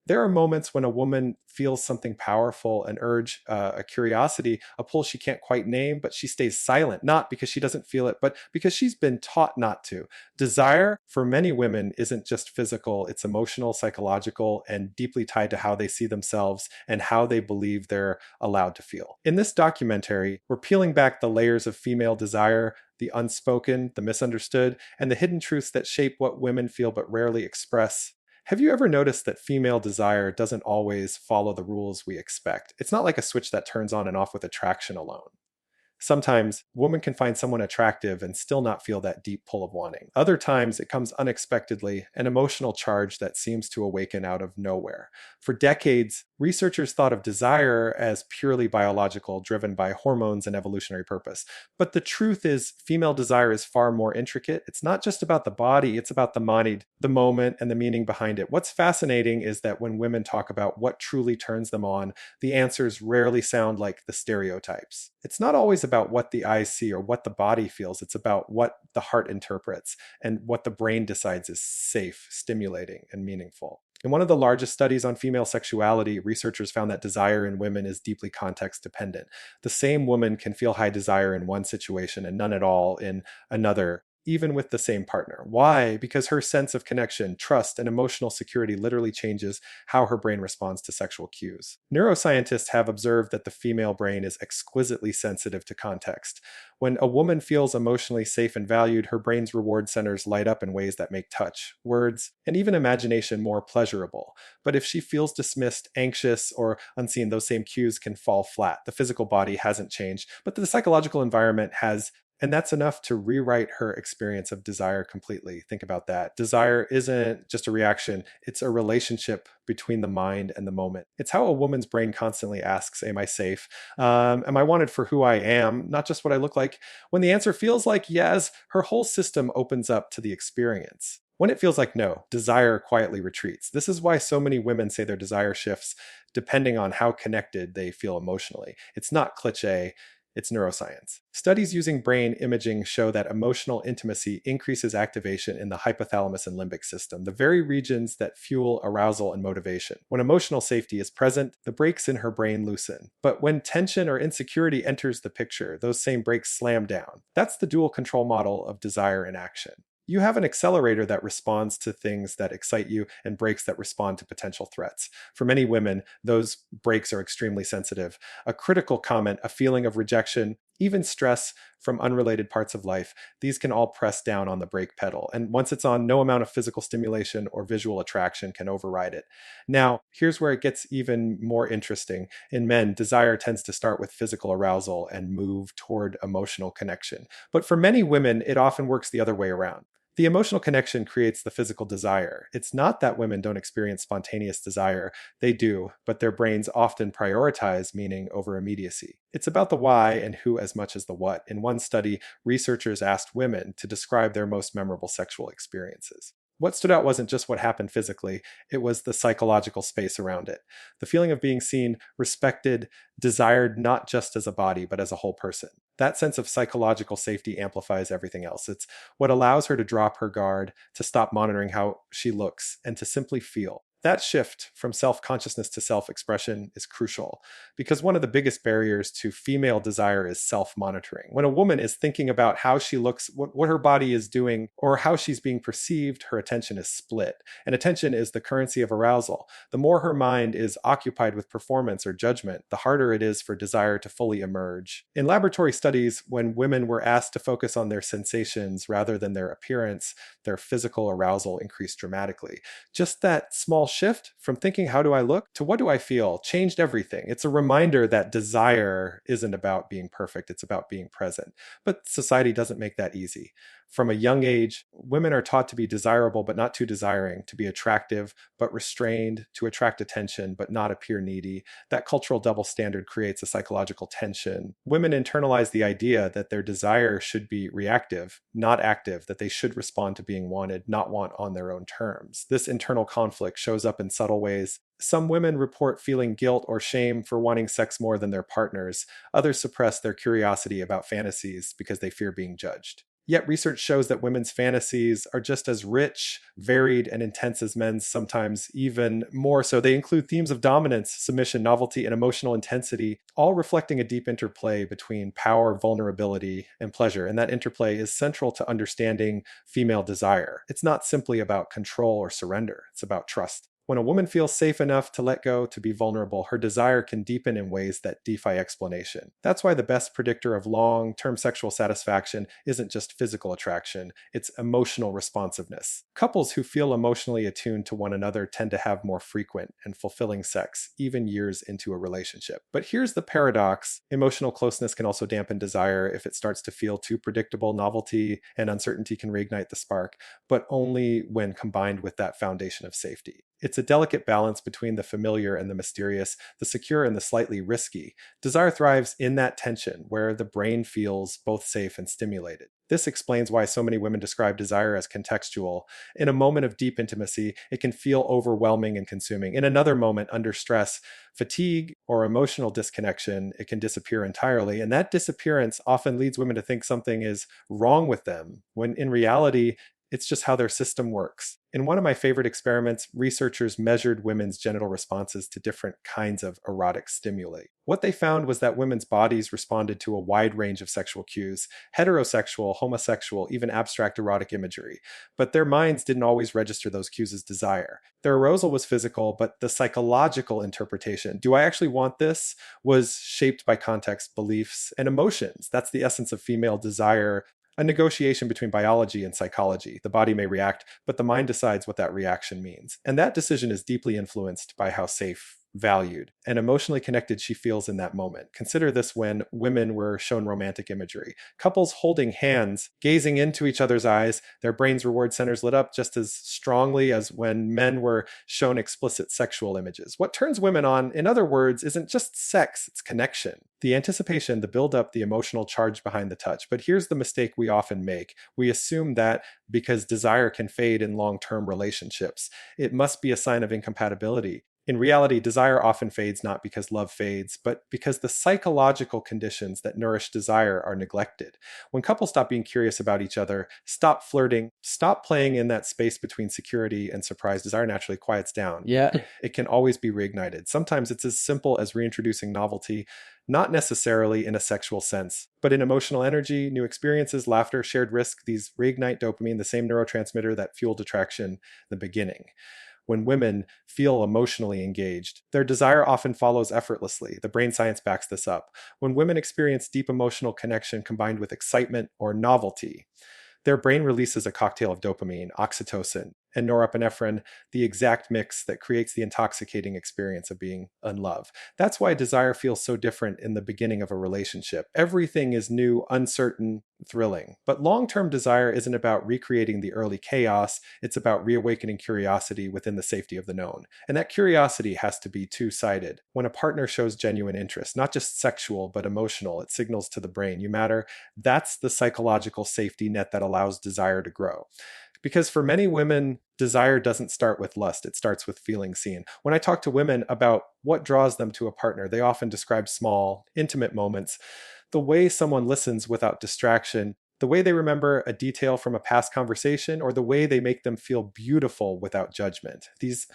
There are moments when a woman feels something powerful, an urge, a curiosity, a pull she can't quite name, but she stays silent, not because she doesn't feel it, but because she's been taught not to. Desire for many women isn't just physical, it's emotional, psychological, and deeply tied to how they see themselves and how they believe they're allowed to feel. In this documentary, we're peeling back the layers of female desire, the unspoken, the misunderstood, and the hidden truths that shape what women feel but rarely express. Have you ever noticed that female desire doesn't always follow the rules we expect? It's not like a switch that turns on and off with attraction alone. Sometimes a woman can find someone attractive and still not feel that deep pull of wanting. Other times it comes unexpectedly, an emotional charge that seems to awaken out of nowhere. For decades, researchers thought of desire as purely biological, driven by hormones and evolutionary purpose. But the truth is, female desire is far more intricate. It's not just about the body, it's about the mind, the moment, and the meaning behind it. What's fascinating is that when women talk about what truly turns them on, the answers rarely sound like the stereotypes. It's not always about what the eyes see or what the body feels. It's about what the heart interprets and what the brain decides is safe, stimulating, and meaningful. In one of the largest studies on female sexuality, researchers found that desire in women is deeply context dependent. The same woman can feel high desire in one situation and none at all in another, even with the same partner. Why? Because her sense of connection, trust, and emotional security literally changes how her brain responds to sexual cues. Neuroscientists have observed that the female brain is exquisitely sensitive to context. When a woman feels emotionally safe and valued, her brain's reward centers light up in ways that make touch, words, and even imagination more pleasurable. But if she feels dismissed, anxious, or unseen, those same cues can fall flat. The physical body hasn't changed, but the psychological environment has, and that's enough to rewrite her experience of desire completely. Think about that. Desire isn't just a reaction, it's a relationship between the mind and the moment. It's how a woman's brain constantly asks, am I safe? Am I wanted for who I am, not just what I look like? When the answer feels like yes, her whole system opens up to the experience. When it feels like no, desire quietly retreats. This is why so many women say their desire shifts depending on how connected they feel emotionally. It's not cliche, it's neuroscience. Studies using brain imaging show that emotional intimacy increases activation in the hypothalamus and limbic system, the very regions that fuel arousal and motivation. When emotional safety is present, the brakes in her brain loosen. But when tension or insecurity enters the picture, those same brakes slam down. That's the dual control model of desire in action. You have an accelerator that responds to things that excite you and brakes that respond to potential threats. For many women, those brakes are extremely sensitive. A critical comment, a feeling of rejection, even stress from unrelated parts of life, these can all press down on the brake pedal. And once it's on, no amount of physical stimulation or visual attraction can override it. Now, here's where it gets even more interesting. In men, desire tends to start with physical arousal and move toward emotional connection. But for many women, it often works the other way around. The emotional connection creates the physical desire. It's not that women don't experience spontaneous desire. They do, but their brains often prioritize meaning over immediacy. It's about the why and who as much as the what. In one study, researchers asked women to describe their most memorable sexual experiences. What stood out wasn't just what happened physically, it was the psychological space around it. The feeling of being seen, respected, desired not just as a body, but as a whole person. That sense of psychological safety amplifies everything else. It's what allows her to drop her guard, to stop monitoring how she looks, and to simply feel. That shift from self consciousness to self expression is crucial because one of the biggest barriers to female desire is self monitoring. When a woman is thinking about how she looks, what her body is doing, or how she's being perceived, her attention is split. And attention is the currency of arousal. The more her mind is occupied with performance or judgment, the harder it is for desire to fully emerge. In laboratory studies, when women were asked to focus on their sensations rather than their appearance, their physical arousal increased dramatically. Just that small shift from thinking, how do I look, to what do I feel, changed everything. It's a reminder that desire isn't about being perfect, it's about being present. But society doesn't make that easy. From a young age, women are taught to be desirable but not too desiring, to be attractive but restrained, to attract attention but not appear needy. That cultural double standard creates a psychological tension. Women internalize the idea that their desire should be reactive, not active, that they should respond to being wanted, not want on their own terms. This internal conflict shows up in subtle ways. Some women report feeling guilt or shame for wanting sex more than their partners. Others suppress their curiosity about fantasies because they fear being judged. Yet research shows that women's fantasies are just as rich, varied, and intense as men's, sometimes even more so. They include themes of dominance, submission, novelty, and emotional intensity, all reflecting a deep interplay between power, vulnerability, and pleasure. And that interplay is central to understanding female desire. It's not simply about control or surrender, it's about trust. When a woman feels safe enough to let go, to be vulnerable, her desire can deepen in ways that defy explanation. That's why the best predictor of long-term sexual satisfaction isn't just physical attraction, it's emotional responsiveness. Couples who feel emotionally attuned to one another tend to have more frequent and fulfilling sex, even years into a relationship. But here's the paradox. Emotional closeness can also dampen desire if it starts to feel too predictable. Novelty and uncertainty can reignite the spark, but only when combined with that foundation of safety. It's a delicate balance between the familiar and the mysterious, the secure and the slightly risky. Desire thrives in that tension where the brain feels both safe and stimulated. This explains why so many women describe desire as contextual. In a moment of deep intimacy, it can feel overwhelming and consuming. In another moment, under stress, fatigue, or emotional disconnection, it can disappear entirely. And that disappearance often leads women to think something is wrong with them, when in reality, it's just how their system works. In one of my favorite experiments, researchers measured women's genital responses to different kinds of erotic stimuli. What they found was that women's bodies responded to a wide range of sexual cues: heterosexual, homosexual, even abstract erotic imagery. But their minds didn't always register those cues as desire. Their arousal was physical, but the psychological interpretation, do I actually want this, was shaped by context, beliefs, and emotions. That's the essence of female desire, a negotiation between biology and psychology. The body may react, but the mind decides what that reaction means. And that decision is deeply influenced by how safe, valued, and emotionally connected she feels in that moment. Consider this when women were shown romantic imagery. Couples holding hands, gazing into each other's eyes, their brain's reward centers lit up just as strongly as when men were shown explicit sexual images. What turns women on, in other words, isn't just sex, it's connection. The anticipation, the build-up, the emotional charge behind the touch. But here's the mistake we often make. We assume that because desire can fade in long-term relationships, it must be a sign of incompatibility. In reality, desire often fades not because love fades, but because the psychological conditions that nourish desire are neglected. When couples stop being curious about each other, stop flirting, stop playing in that space between security and surprise, desire naturally quiets down. Yeah. It can always be reignited. Sometimes it's as simple as reintroducing novelty, not necessarily in a sexual sense, but in emotional energy, new experiences, laughter, shared risk. These reignite dopamine, the same neurotransmitter that fueled attraction in the beginning. When women feel emotionally engaged, their desire often follows effortlessly. The brain science backs this up. When women experience deep emotional connection combined with excitement or novelty, their brain releases a cocktail of dopamine, oxytocin, and norepinephrine, the exact mix that creates the intoxicating experience of being in love. That's why desire feels so different in the beginning of a relationship. Everything is new, uncertain, thrilling. But long-term desire isn't about recreating the early chaos, it's about reawakening curiosity within the safety of the known. And that curiosity has to be two-sided. When a partner shows genuine interest, not just sexual, but emotional, it signals to the brain, you matter. That's the psychological safety net that allows desire to grow. Because for many women, desire doesn't start with lust, it starts with feeling seen. When I talk to women about what draws them to a partner, they often describe small, intimate moments, the way someone listens without distraction, the way they remember a detail from a past conversation, or the way they make them feel beautiful without judgment. These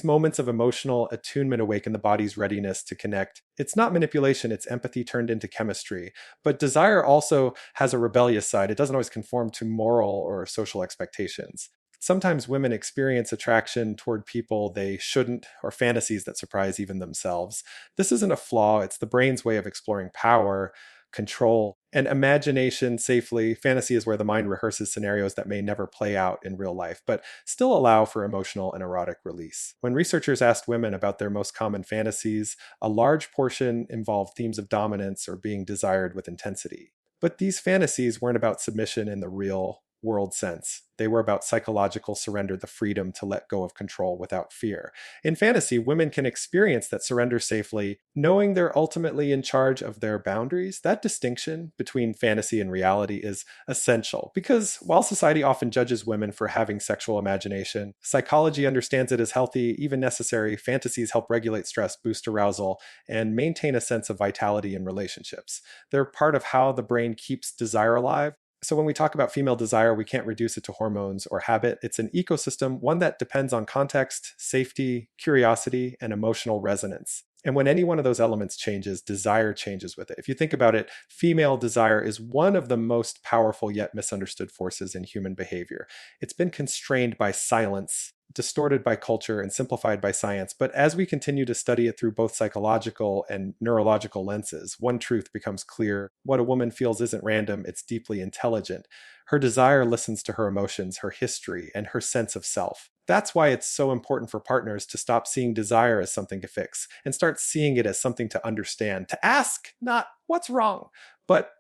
moments of emotional attunement awaken the body's readiness to connect. It's not manipulation, it's empathy turned into chemistry. But desire also has a rebellious side. It doesn't always conform to moral or social expectations. Sometimes women experience attraction toward people they shouldn't, or fantasies that surprise even themselves. This isn't a flaw, it's the brain's way of exploring power, control, and imagination safely. Fantasy is where the mind rehearses scenarios that may never play out in real life, but still allow for emotional and erotic release. When researchers asked women about their most common fantasies, a large portion involved themes of dominance or being desired with intensity. But these fantasies weren't about submission in the real world sense. They were about psychological surrender, the freedom to let go of control without fear. In fantasy, women can experience that surrender safely, knowing they're ultimately in charge of their boundaries. That distinction between fantasy and reality is essential because while society often judges women for having sexual imagination, psychology understands it as healthy, even necessary. Fantasies help regulate stress, boost arousal, and maintain a sense of vitality in relationships. They're part of how the brain keeps desire alive, So when we talk about female desire, we can't reduce it to hormones or habit. It's an ecosystem, one that depends on context, safety, curiosity, and emotional resonance. And when any one of those elements changes, desire changes with it. If you think about it, female desire is one of the most powerful yet misunderstood forces in human behavior. It's been constrained by silence, distorted by culture, and simplified by science. But as we continue to study it through both psychological and neurological lenses, one truth becomes clear. What a woman feels isn't random, it's deeply intelligent. Her desire listens to her emotions, her history, and her sense of self. That's why it's so important for partners to stop seeing desire as something to fix and start seeing it as something to understand, to ask, not what's wrong, but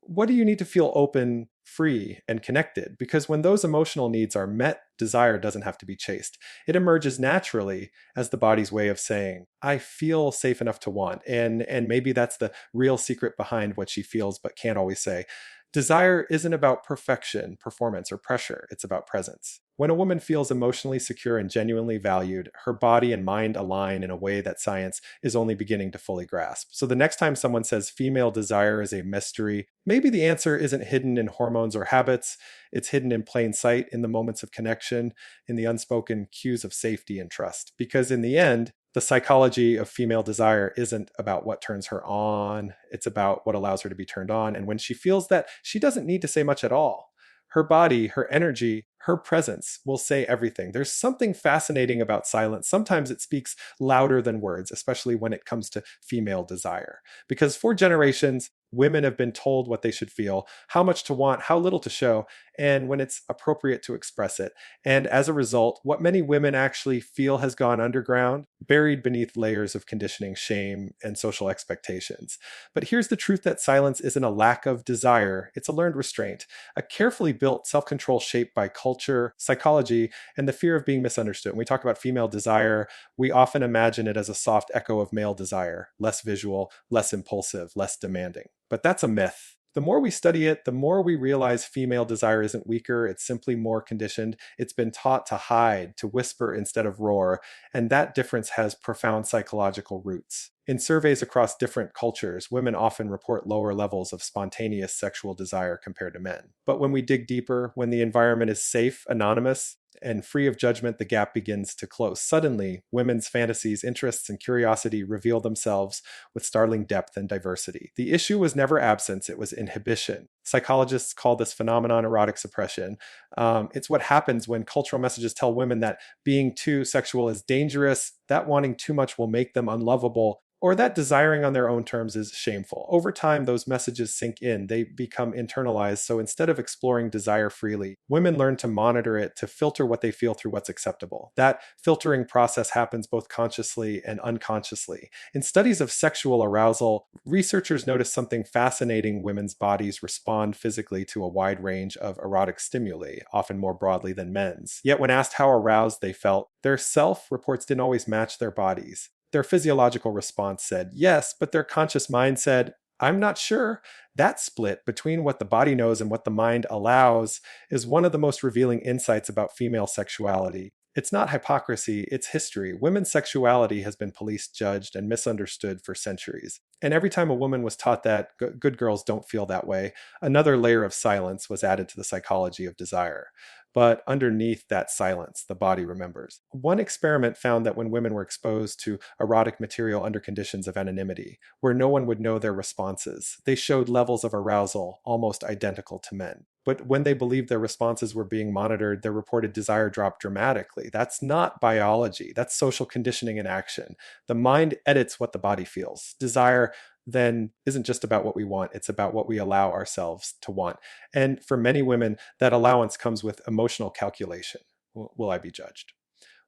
what do you need to feel open, free, and connected? Because when those emotional needs are met, desire doesn't have to be chased. It emerges naturally as the body's way of saying, I feel safe enough to want. And maybe that's the real secret behind what she feels but can't always say. Desire isn't about perfection, performance, or pressure. It's about presence. When a woman feels emotionally secure and genuinely valued, her body and mind align in a way that science is only beginning to fully grasp. So the next time someone says female desire is a mystery, maybe the answer isn't hidden in hormones or habits. It's hidden in plain sight, in the moments of connection, in the unspoken cues of safety and trust. Because in the end, the psychology of female desire isn't about what turns her on, it's about what allows her to be turned on. And when she feels that, she doesn't need to say much at all. Her body, her energy, her presence will say everything. There's something fascinating about silence. Sometimes it speaks louder than words, especially when it comes to female desire. Because for generations, women have been told what they should feel, how much to want, how little to show, and when it's appropriate to express it. And as a result, what many women actually feel has gone underground, buried beneath layers of conditioning, shame, and social expectations. But here's the truth: that silence isn't a lack of desire, it's a learned restraint, a carefully built self control shaped by culture, psychology, and the fear of being misunderstood. When we talk about female desire, we often imagine it as a soft echo of male desire, less visual, less impulsive, less demanding. But that's a myth. The more we study it, the more we realize female desire isn't weaker, it's simply more conditioned. It's been taught to hide, to whisper instead of roar, and that difference has profound psychological roots. In surveys across different cultures, women often report lower levels of spontaneous sexual desire compared to men. But when we dig deeper, when the environment is safe, anonymous, and free of judgment, the gap begins to close. Suddenly, women's fantasies, interests, and curiosity reveal themselves with startling depth and diversity. The issue was never absence, it was inhibition. Psychologists call this phenomenon erotic suppression. It's what happens when cultural messages tell women that being too sexual is dangerous, that wanting too much will make them unlovable, or that desiring on their own terms is shameful. Over time, those messages sink in, they become internalized. So instead of exploring desire freely, women learn to monitor it, to filter what they feel through what's acceptable. That filtering process happens both consciously and unconsciously. In studies of sexual arousal, researchers notice something fascinating: women's bodies respond physically to a wide range of erotic stimuli, often more broadly than men's. Yet when asked how aroused they felt, their self-reports didn't always match their bodies. Their physiological response said yes, but their conscious mind said, I'm not sure. That split between what the body knows and what the mind allows is one of the most revealing insights about female sexuality. It's not hypocrisy, it's history. Women's sexuality has been policed, judged, and misunderstood for centuries. And every time a woman was taught that good girls don't feel that way, another layer of silence was added to the psychology of desire. But underneath that silence, the body remembers. One experiment found that when women were exposed to erotic material under conditions of anonymity, where no one would know their responses, they showed levels of arousal almost identical to men. But when they believed their responses were being monitored, their reported desire dropped dramatically. That's not biology, that's social conditioning in action. The mind edits what the body feels. Desire then isn't just about what we want, it's about what we allow ourselves to want. And for many women, that allowance comes with emotional calculation. Will I be judged?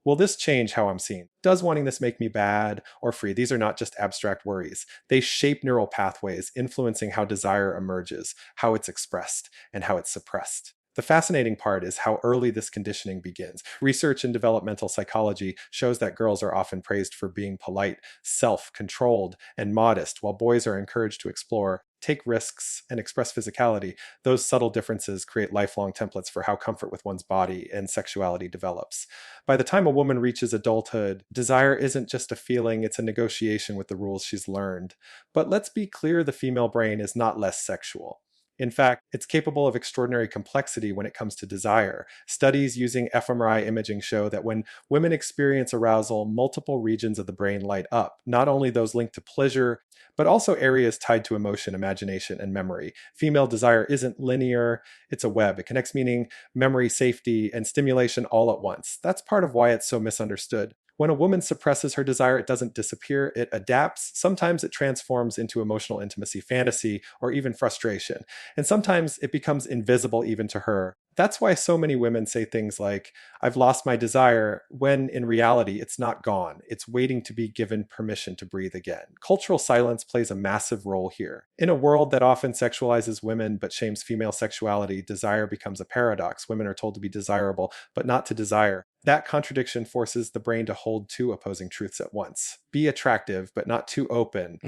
Will this change how I'm seen? Does wanting this make me bad or free? These are not just abstract worries. They shape neural pathways, influencing how desire emerges, how it's expressed, and how it's suppressed. The fascinating part is how early this conditioning begins. Research in developmental psychology shows that girls are often praised for being polite, self controlled, and modest, while boys are encouraged to explore, take risks, and express physicality. Those subtle differences create lifelong templates for how comfort with one's body and sexuality develops. By the time a woman reaches adulthood, desire isn't just a feeling, it's a negotiation with the rules she's learned. But let's be clear: the female brain is not less sexual. In fact, it's capable of extraordinary complexity when it comes to desire. Studies using fMRI imaging show that when women experience arousal, multiple regions of the brain light up, not only those linked to pleasure, but also areas tied to emotion, imagination, and memory. Female desire isn't linear, it's a web. It connects meaning, memory, safety, and stimulation all at once. That's part of why it's so misunderstood. When a woman suppresses her desire, it doesn't disappear, it adapts. Sometimes it transforms into emotional intimacy, fantasy, or even frustration. And sometimes it becomes invisible even to her. That's why so many women say things like, I've lost my desire, when in reality, it's not gone. It's waiting to be given permission to breathe again. Cultural silence plays a massive role here. In a world that often sexualizes women but shames female sexuality, desire becomes a paradox. Women are told to be desirable, but not to desire. That contradiction forces the brain to hold two opposing truths at once. Be attractive, but not too open.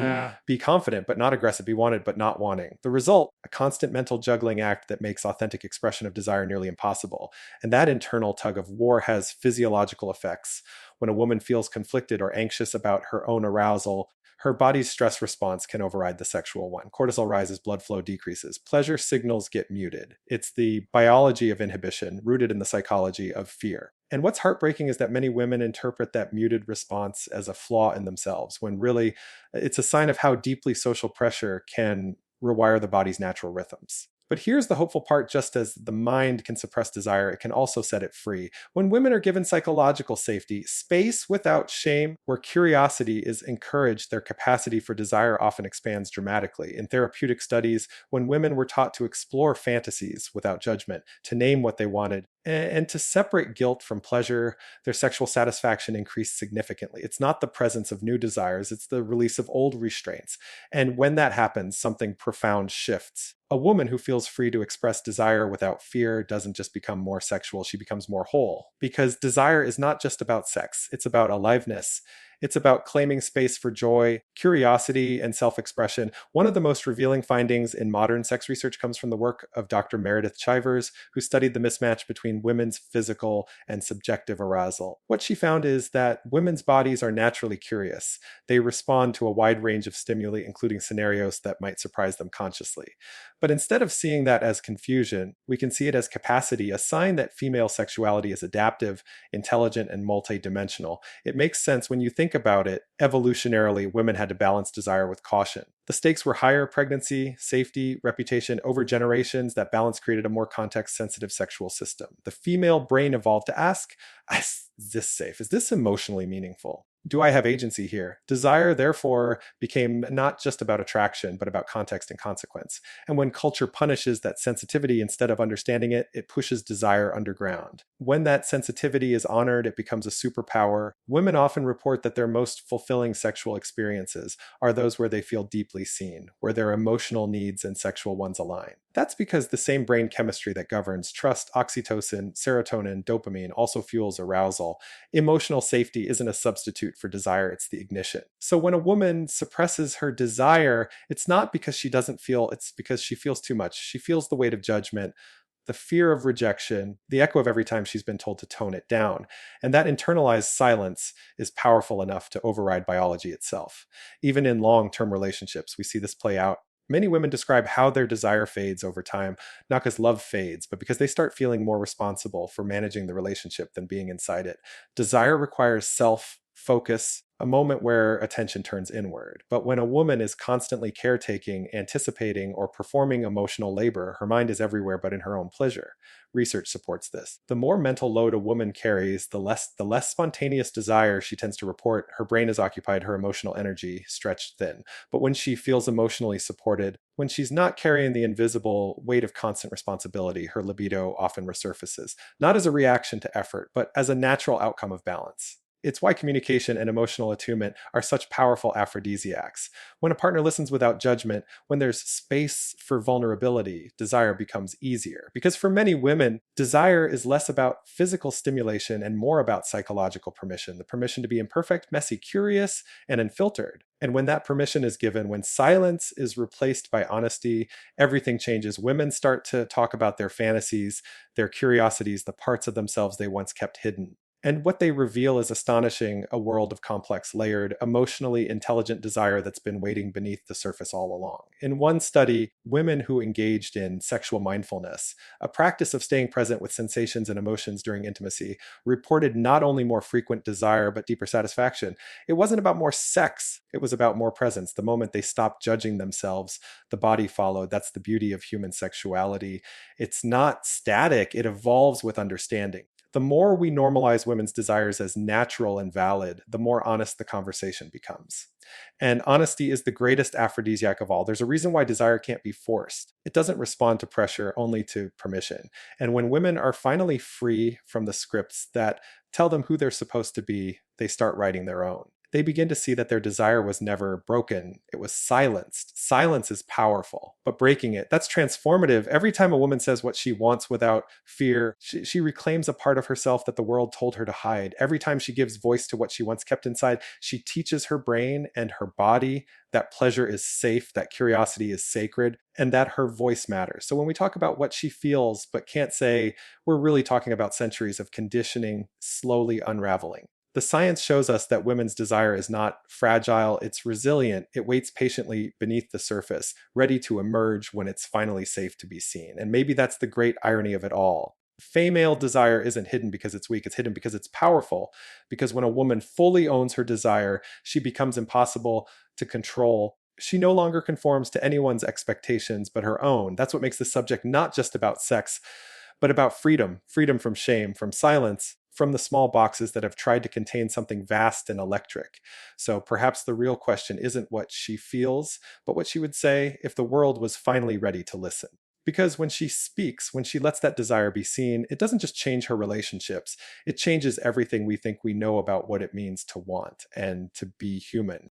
Be confident, but not aggressive. Be wanted, but not wanting. The result, a constant mental juggling act that makes authentic expression of desire nearly impossible. And that internal tug of war has physiological effects. When a woman feels conflicted or anxious about her own arousal, her body's stress response can override the sexual one. Cortisol rises, blood flow decreases. Pleasure signals get muted. It's the biology of inhibition rooted in the psychology of fear. And what's heartbreaking is that many women interpret that muted response as a flaw in themselves, when really it's a sign of how deeply social pressure can rewire the body's natural rhythms. But here's the hopeful part: just as the mind can suppress desire, it can also set it free. When women are given psychological safety, space without shame, where curiosity is encouraged, their capacity for desire often expands dramatically. In therapeutic studies, when women were taught to explore fantasies without judgment, to name what they wanted, and to separate guilt from pleasure, their sexual satisfaction increased significantly. It's not the presence of new desires, it's the release of old restraints. And when that happens, something profound shifts. A woman who feels free to express desire without fear doesn't just become more sexual, she becomes more whole. Because desire is not just about sex, it's about aliveness. It's about claiming space for joy, curiosity, and self expression. One of the most revealing findings in modern sex research comes from the work of Dr. Meredith Chivers, who studied the mismatch between women's physical and subjective arousal. What she found is that women's bodies are naturally curious. They respond to a wide range of stimuli, including scenarios that might surprise them consciously. But instead of seeing that as confusion, we can see it as capacity, a sign that female sexuality is adaptive, intelligent, and multidimensional. It makes sense when you think about it. Evolutionarily, women had to balance desire with caution. The stakes were higher: pregnancy, safety, reputation. Over generations, that balance created a more context-sensitive sexual system. The female brain evolved to ask, is this safe? Is this emotionally meaningful? Do I have agency here? Desire, therefore, became not just about attraction, but about context and consequence. And when culture punishes that sensitivity instead of understanding it, it pushes desire underground. When that sensitivity is honored, it becomes a superpower. Women often report that their most fulfilling sexual experiences are those where they feel deeply seen, where their emotional needs and sexual ones align. That's because the same brain chemistry that governs trust, oxytocin, serotonin, dopamine also fuels arousal. Emotional safety isn't a substitute for desire, it's the ignition. So when a woman suppresses her desire, it's not because she doesn't feel, it's because she feels too much. She feels the weight of judgment, the fear of rejection, the echo of every time she's been told to tone it down. And that internalized silence is powerful enough to override biology itself. Even in long-term relationships, we see this play out. Many women describe how their desire fades over time, not because love fades, but because they start feeling more responsible for managing the relationship than being inside it. Desire requires self-focus, a moment where attention turns inward. But when a woman is constantly caretaking, anticipating, or performing emotional labor, her mind is everywhere but in her own pleasure. Research supports this. The more mental load a woman carries, the less spontaneous desire she tends to report. Her brain is occupied, her emotional energy stretched thin. But when she feels emotionally supported, when she's not carrying the invisible weight of constant responsibility, her libido often resurfaces, not as a reaction to effort, but as a natural outcome of balance. It's why communication and emotional attunement are such powerful aphrodisiacs. When a partner listens without judgment, when there's space for vulnerability, desire becomes easier. Because for many women, desire is less about physical stimulation and more about psychological permission, the permission to be imperfect, messy, curious, and unfiltered. And when that permission is given, when silence is replaced by honesty, everything changes. Women start to talk about their fantasies, their curiosities, the parts of themselves they once kept hidden. And what they reveal is astonishing, a world of complex, layered, emotionally intelligent desire that's been waiting beneath the surface all along. In one study, women who engaged in sexual mindfulness, a practice of staying present with sensations and emotions during intimacy, reported not only more frequent desire, but deeper satisfaction. It wasn't about more sex, it was about more presence. The moment they stopped judging themselves, the body followed. That's the beauty of human sexuality. It's not static, it evolves with understanding. The more we normalize women's desires as natural and valid, the more honest the conversation becomes. And honesty is the greatest aphrodisiac of all. There's a reason why desire can't be forced. It doesn't respond to pressure, only to permission. And when women are finally free from the scripts that tell them who they're supposed to be, they start writing their own. They begin to see that their desire was never broken, it was silenced. Silence is powerful, but breaking it, that's transformative. Every time a woman says what she wants without fear, she reclaims a part of herself that the world told her to hide. Every time she gives voice to what she once kept inside, she teaches her brain and her body that pleasure is safe, that curiosity is sacred, and that her voice matters. So when we talk about what she feels but can't say, we're really talking about centuries of conditioning slowly unraveling. The science shows us that women's desire is not fragile, it's resilient. It waits patiently beneath the surface, ready to emerge when it's finally safe to be seen. And maybe that's the great irony of it all. Female desire isn't hidden because it's weak, it's hidden because it's powerful. Because when a woman fully owns her desire, she becomes impossible to control. She no longer conforms to anyone's expectations but her own. That's what makes the subject not just about sex, but about freedom, freedom from shame, from silence, from the small boxes that have tried to contain something vast and electric. So perhaps the real question isn't what she feels, but what she would say if the world was finally ready to listen. Because when she speaks, when she lets that desire be seen, it doesn't just change her relationships, it changes everything we think we know about what it means to want and to be human.